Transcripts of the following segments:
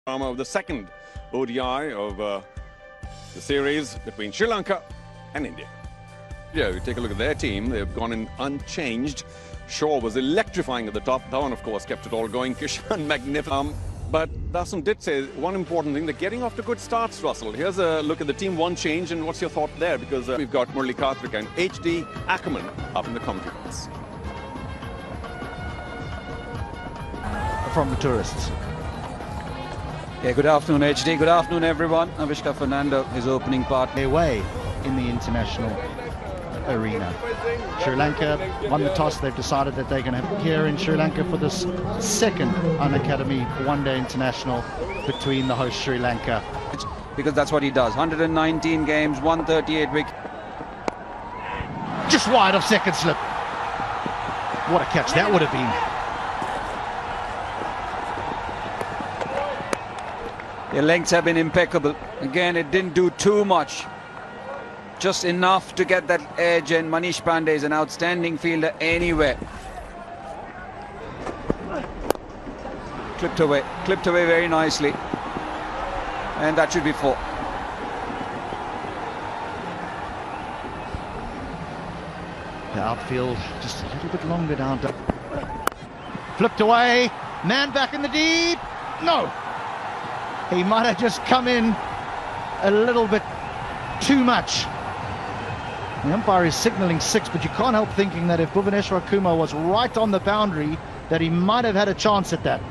Of the second ODI of the series between Sri Lanka and India. Yeah, you take a look at their team. They've gone in unchanged. Shaw was electrifying at the top. Dhawan, of course, kept it all going. Kishan, magnificent. But Dasun did say one important thing, they're getting off to good starts, Russell. Here's a look at the team, one change, and what's your thought there? Because we've got Murli Karthik and HD Ackerman up in the commentary box. From the tourists. Yeah, good afternoon, HD. Good afternoon, everyone. Avishka Fernando, his opening part. Away in the international arena. Sri Lanka won the toss. They've decided that they're going to have here in Sri Lanka for this second Unacademy one-day international between the host Sri Lanka. Because that's what he does. 119 games, 138 wickets. Just wide of second slip. What a catch that would have been. Their lengths have been impeccable. Again, it didn't do too much. Just enough to get that edge, and Manish Pandey is an outstanding fielder anywhere. Clipped away very nicely. And that should be 4. The outfield just a little bit longer down. Flipped away, man back in the deep. No! He might have just come in a little bit too much. The umpire is signalling 6, but you can't help thinking that if Bhuvaneshwar Kumar was right on the boundary, that he might have had a chance at that.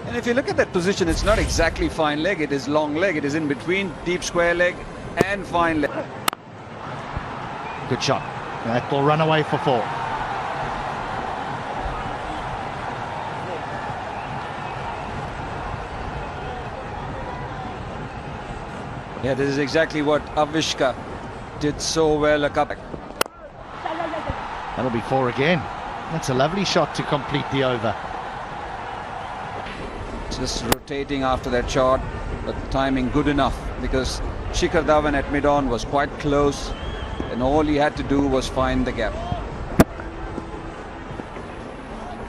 And if you look at that position, it's not exactly fine leg, it is long leg. It is in between deep square leg and fine leg. Good shot. That will run away for 4. Yeah, this is exactly what Avishka did so well a couple. That'll be 4 again. That's a lovely shot to complete the over. Just rotating after that shot, but the timing good enough because Shikhar Dhawan at mid-on was quite close and all he had to do was find the gap.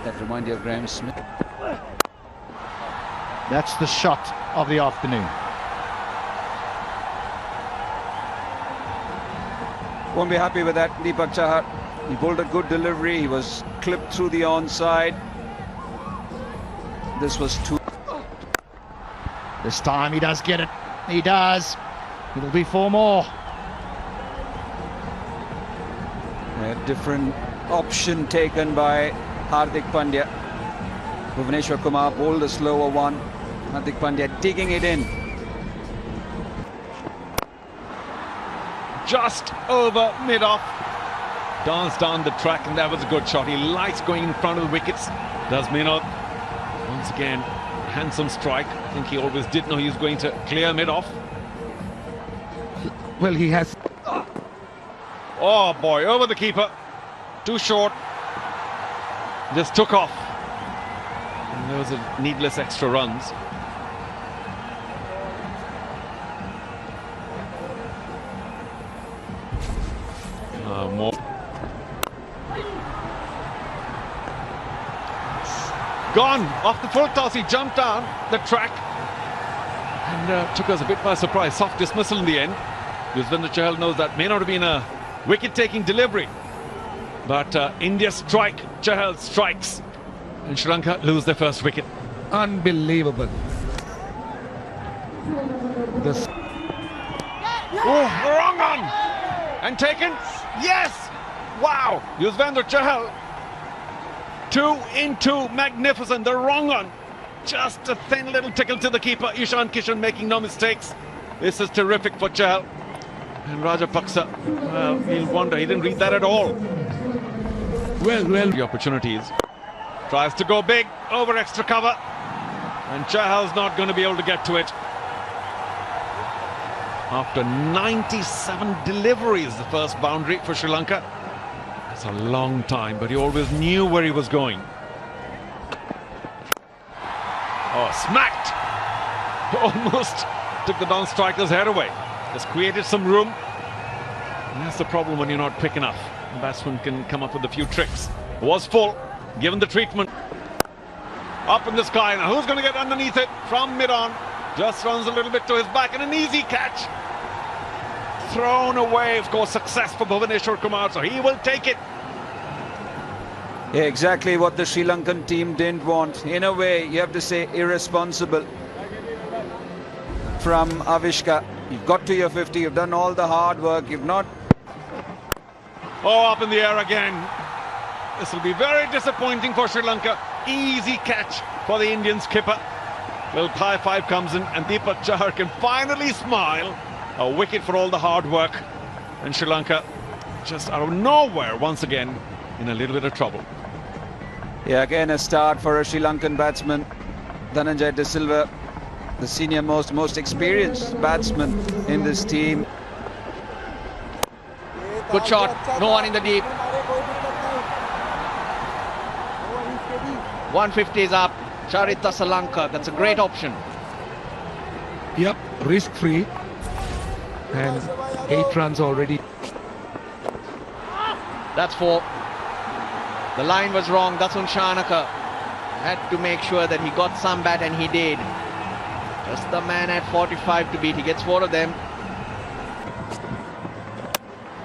That reminds you of Graham Smith. That's the shot of the afternoon. Won't be happy with that, Deepak Chahar. He pulled a good delivery. He was clipped through the onside. This was 2. This time he does get it. He does. It'll be 4 more. A different option taken by Hardik Pandya. Bhuvaneshwar Kumar bowled a slower one. Hardik Pandya digging it in. Just over mid-off, danced down the track, and that was a good shot. He likes going in front of the wickets, does Mehta. Once again, handsome strike. I think he always did know he was going to clear mid-off. Well, he has. Oh boy, over the keeper, too short, just took off. And there was a needless extra runs. More. Gone off the full toss. He jumped down the track and took us a bit by surprise. Soft dismissal in the end. Yuzvendra Chahal knows that may not have been a wicket-taking delivery, but India strike, Chahal strikes, and Sri Lanka lose their first wicket. Unbelievable. This. Oh, wrong on, and taken. Yes! Wow! Yuzvendra Chahal. 2 in 2. Magnificent. The wrong on. Just a thin little tickle to the keeper. Ishan Kishan making no mistakes. This is terrific for Chahal. And Rajapaksa, well, he'll wonder. He didn't read that at all. Well. The opportunities. Tries to go big over extra cover. And Chahal's not going to be able to get to it. After 97 deliveries, the first boundary for Sri Lanka. That's a long time, but he always knew where he was going. Oh, smacked! Almost took the down-striker's head away. Just created some room. And that's the problem when you're not quick enough. The batsman can come up with a few tricks. Was full, given the treatment. Up in the sky now. Who's going to get underneath it from mid-on? Just runs a little bit to his back and an easy catch. Thrown away, of course, success for Bhuvaneshwar Kumar, so he will take it. Yeah, exactly what the Sri Lankan team didn't want. In a way, you have to say irresponsible from Avishka. You've got to your 50, you've done all the hard work, you've not... Oh, up in the air again. This will be very disappointing for Sri Lanka. Easy catch for the Indian skipper. Little high five comes in and Deepak Chahar can finally smile. A wicket for all the hard work. And Sri Lanka just out of nowhere once again in a little bit of trouble. Yeah, again a start for a Sri Lankan batsman. Dhananjay De Silva, the senior most experienced batsman in this team. Good shot, no one in the deep. 150 is up. Charita Srilnka, that's a great option. Yep, risk-free. And 8 runs already. That's 4. The line was wrong. Dasun Shanaka had to make sure that he got some bat, and he did. Just the man at 45 to beat. He gets 4 of them.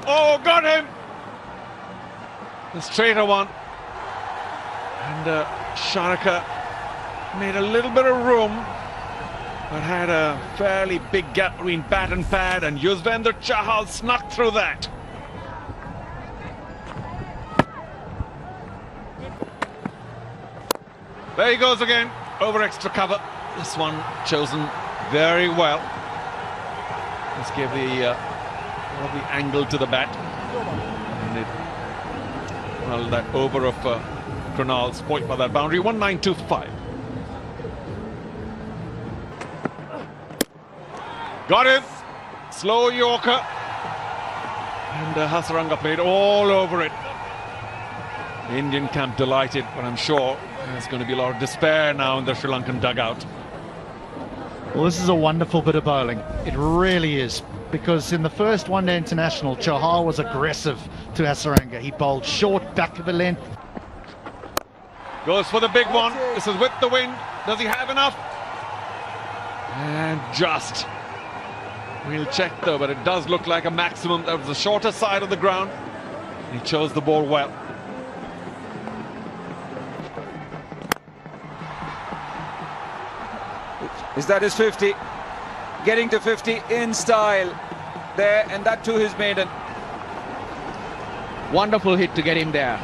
Oh, got him! The straighter one. And Shanaka made a little bit of room, but had a fairly big gap between bat and pad, and Yuzvendra Chahal snuck through that. There he goes again, over extra cover. This one chosen very well. Let's give the lovely angle to the bat. And well, that over of Krunal spoilt by that boundary. 1925. Got him. Slow Yorker. And Hasaranga played all over it. The Indian camp delighted, but I'm sure there's going to be a lot of despair now in the Sri Lankan dugout. Well, this is a wonderful bit of bowling. It really is. Because in the first one-day international, Chahal was aggressive to Hasaranga. He bowled short, back of the length. Goes for the big one. This is with the wind. Does he have enough? And just. We'll check though, but it does look like a maximum. That was the shorter side of the ground. He chose the ball well. Is that his 50? Getting to 50 in style there, and that too his maiden. Wonderful hit to get him there.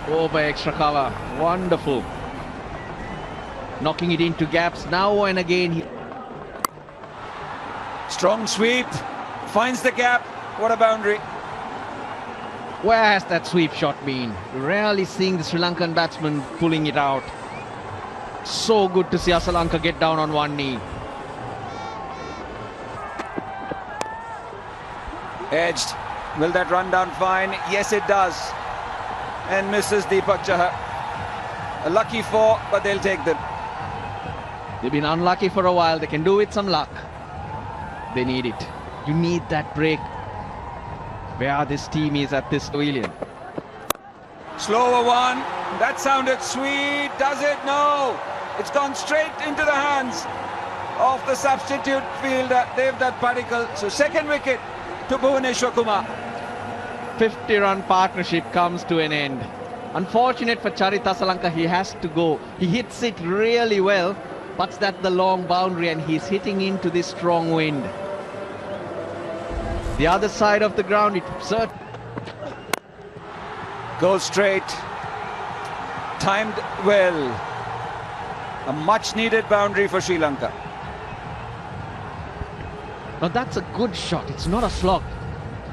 Oh, by extra cover. Wonderful. Knocking it into gaps now and again. Strong sweep, finds the gap. What a boundary. Where has that sweep shot been? Rarely seeing the Sri Lankan batsman pulling it out. So good to see Srilnka get down on one knee. Edged. Will that run down fine? Yes, it does. And misses Deepak Chahar. A lucky 4, but they'll take them. They've been unlucky for a while. They can do with some luck. They need it. You need that break. Where this team is at this pavilion. Slower one. That sounded sweet. Does it? No. It's gone straight into the hands of the substitute fielder, Devdutt Padikkal. So second wicket to Bhuvaneshwar Kumar. 50-run partnership comes to an end. Unfortunate for Charita Srilnka, he has to go. He hits it really well, puts that the long boundary, and he's hitting into this strong wind. The other side of the ground, it certainly goes straight. Timed well. A much needed boundary for Sri Lanka. Now that's a good shot. It's not a slog.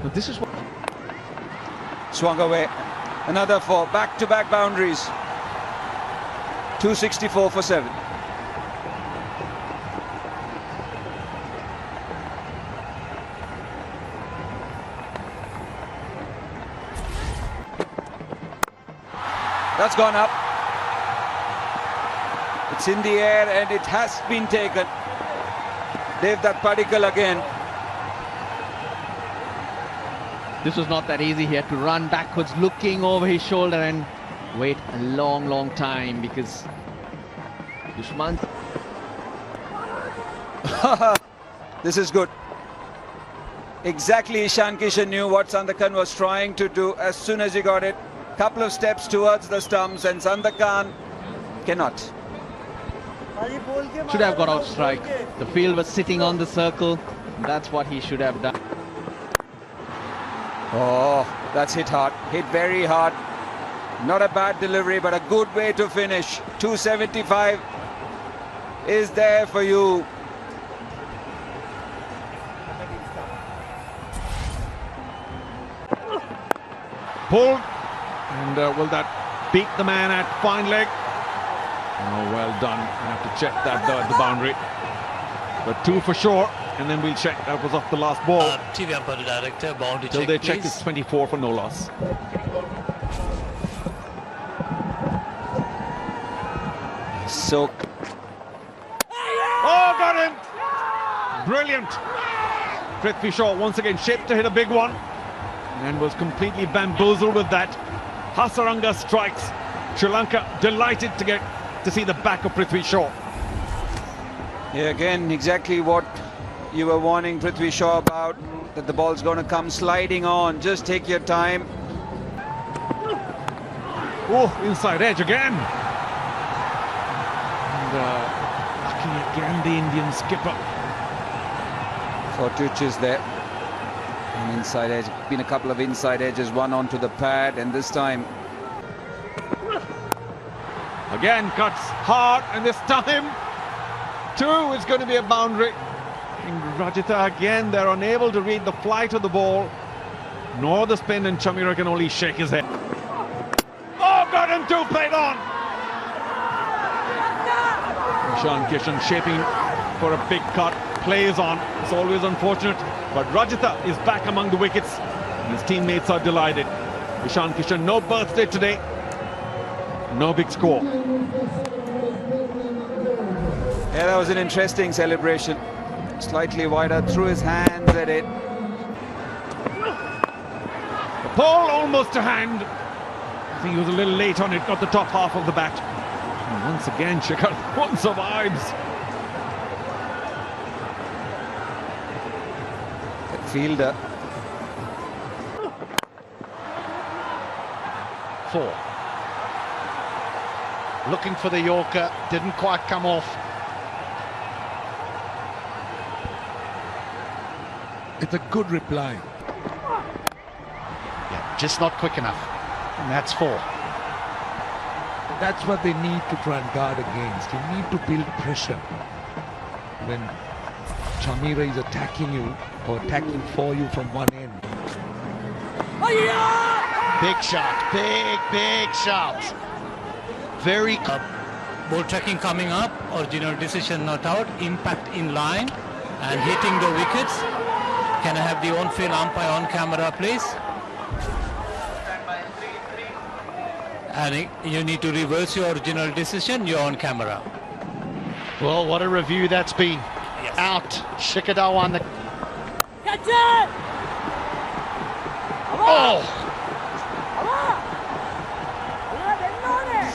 But this is what... Swung away. Another 4. Back-to-back boundaries. 264 for 7. That's gone up. It's in the air and it has been taken. Devdutt Padikkal again. This was not that easy. He had to run backwards, looking over his shoulder and wait a long time, because Dushman. This is good. Exactly, Ishan Kishan knew what Sandakan was trying to do as soon as he got it. Couple of steps towards the stumps, and Sandakan cannot. Should have got out strike. The field was sitting on the circle. That's what he should have done. Oh, that's hit hard. Hit very hard. Not a bad delivery, but a good way to finish. 275 is there for you. Pulled. And will that beat the man at fine leg? Oh, well done. I have to check that though at the boundary. But 2 for sure. And then we'll check that was off the last ball. TV umpire director, boundary Till check, they check, please. it's 24 for no loss. So, Oh, got him! Brilliant. Prithvi Shaw once again shaped to hit a big one and was completely bamboozled with that. Hasaranga strikes. Sri Lanka delighted to see the back of Prithvi Shaw. yeah, again, exactly what you were warning Prithvi Shaw about, that the ball's going to come sliding on. Just take your time. Oh, inside edge again. And lucky again, the Indian skipper. Fortuch is there. An inside edge. Been a couple of inside edges, one onto the pad, and this time. Again cuts hard, and this time 2 is going to be a boundary. And Rajitha again, they're unable to read the flight of the ball nor the spin, and Chamira can only shake his head. Oh, got him 2, played on. Ishan Kishan shaping for a big cut, plays on. It's always unfortunate, but Rajitha is back among the wickets. His teammates are delighted. Ishan Kishan, no birthday today, no big score. Yeah, that was an interesting celebration. Slightly wider, threw his hands at it. The ball almost to hand. I think he was a little late on it, got the top half of the bat. And once again, Shikhar one survives. The fielder. 4. Looking for the Yorker, didn't quite come off. It's a good reply. Yeah, just not quick enough. And that's 4. That's what they need to try and guard against. You need to build pressure. When Chamira is attacking you or attacking for you from one end. Big shot, big shot. Very Ball tracking coming up, original decision not out, impact in line and hitting the wickets. Can I have the on-field umpire on camera, please? And you need to reverse your original decision, you're on camera. Well, what a review that's been. Yes. Out, Shikhar on the... Catch it! Oh!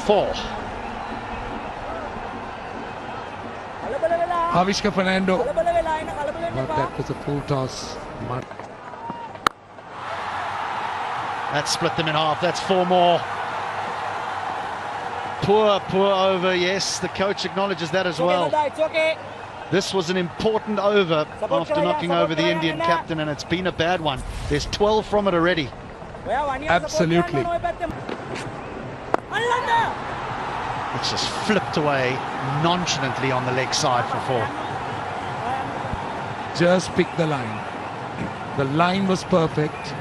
4. Avishka Fernando. But that was a full toss. That split them in half. That's 4 more. Poor over. Yes, the coach acknowledges that as well. It's okay. This was an important over after knocking over the Indian captain, and it's been a bad one. There's 12 from it already. Absolutely. It's just flipped away nonchalantly on the leg side for 4. Just pick the line. The line was perfect.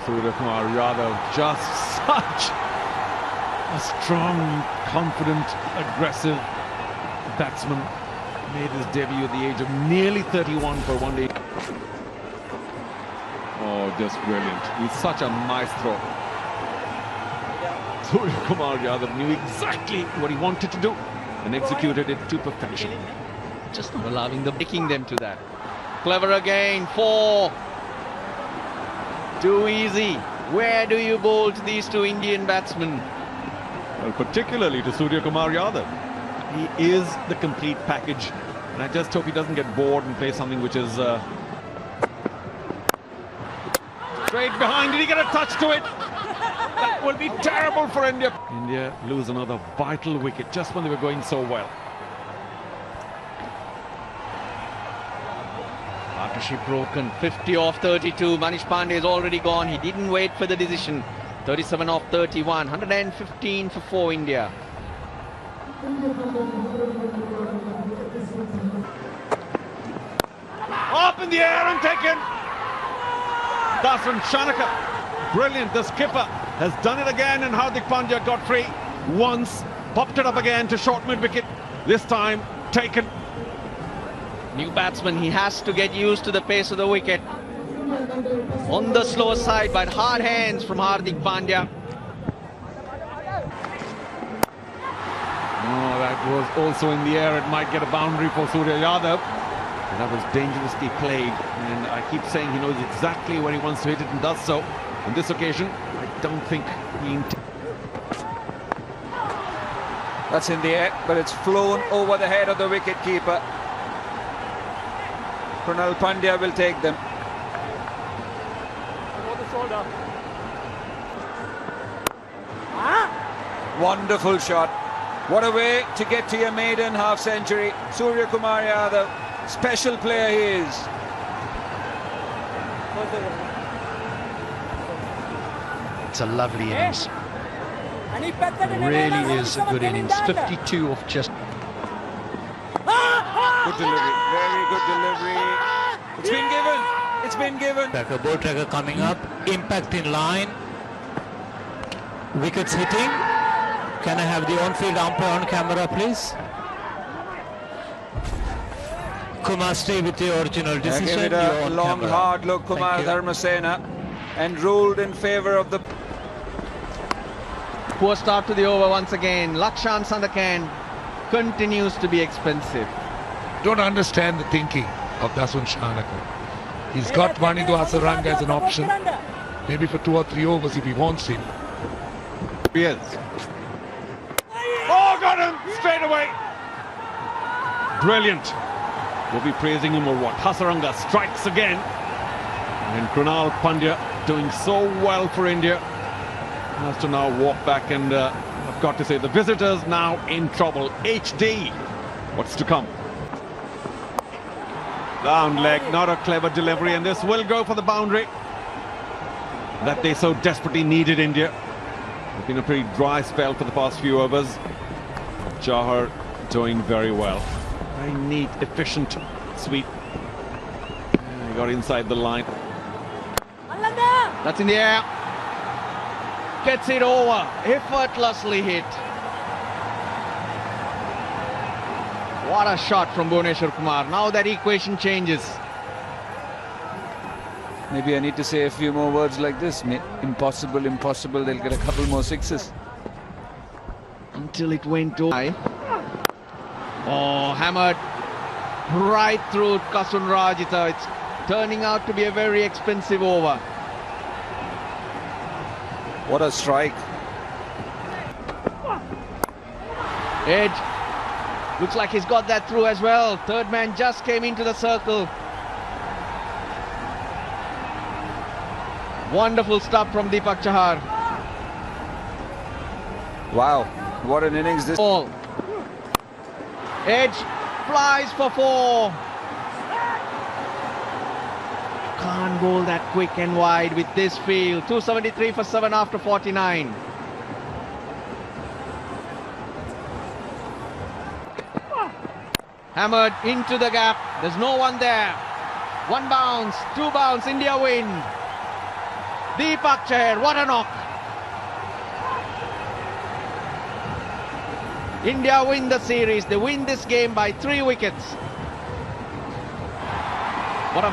Surya Kumar Yadav, just such a strong, confident, aggressive batsman. Made his debut at the age of nearly 31 for one day. Oh, just brilliant. He's such a maestro. Surya Kumar Yadav knew exactly what he wanted to do and executed it to perfection. Just not allowing them, taking them to that. Clever again, 4. Too easy. Where do you bowl to these 2 Indian batsmen? Well, particularly to Surya Kumar Yadav. He is the complete package. And I just hope he doesn't get bored and play something which is... straight behind. Did he get a touch to it? That will be terrible for India. India lose another vital wicket just when they were going so well. Partnership broken. 50 off 32. Manish Pandey is already gone. He didn't wait for the decision. 37 off 31. 115 for 4 India. Up in the air and taken. That's from Srilnka. Brilliant. The skipper has done it again, and Hardik Pandya got free once. Popped it up again to short mid-wicket. This time taken. New batsman, he has to get used to the pace of the wicket. On the slow side, but hard hands from Hardik Pandya. Oh, that was also in the air. It might get a boundary for Surya Yadav. But that was dangerously played. And I keep saying he knows exactly where he wants to hit it and does so. On this occasion, I don't think he... That's in the air, but it's flown over the head of the wicket-keeper. Krunal Pandya will take them. Wonderful shot. What a way to get to your maiden half-century. Surya Kumar Yadav, special player he is. It's a lovely innings. Really is a good innings. 52 off just... Good delivery, very good delivery. It's been given, it's been given. Tracker, ball tracker coming up, impact in line, wickets hitting. Can I have the on-field umpire on camera, please? Kumar, stay with the original decision. Give it a long, hard look, Kumar Dharmasena, and ruled in favour of the... Poor start to the over once again. Lakshan Sandakan continues to be expensive. Don't understand the thinking of Dasun Shanaka. He's got Vanidu Asaranga as an option. Maybe for 2 or 3 overs if he wants him. He is. Oh, got him straight away. Brilliant. We'll be praising him or what? Hasaranga strikes again. And Krunal Pandya doing so well for India. Has to now walk back, and I've got to say the visitors now in trouble. HD. What's to come? Down leg, not a clever delivery, and this will go for the boundary that they so desperately needed, India. It's been a pretty dry spell for the past few overs. Chahar doing very well. Very neat, efficient sweep. He got inside the line. That's in the air. Gets it over. Effortlessly hit. What a shot from Bhuvneshwar Kumar. Now that equation changes. Maybe I need to say a few more words like this. Impossible, impossible. They'll get a couple more sixes. Until it went over. Oh, hammered right through Kasun Rajita. It's turning out to be a very expensive over. What a strike. Edge. Looks like he's got that through as well. Third man just came into the circle. Wonderful stuff from Deepak Chahar. Wow, what an innings this. Ball. Edge flies for 4. Can't bowl that quick and wide with this field. 273 for 7 after 49. Hammered into the gap. There's no one there. 1 bounce, 2 bounce. India win. Deepak Chahar, what a knock. India win the series. They win this game by 3 wickets. What a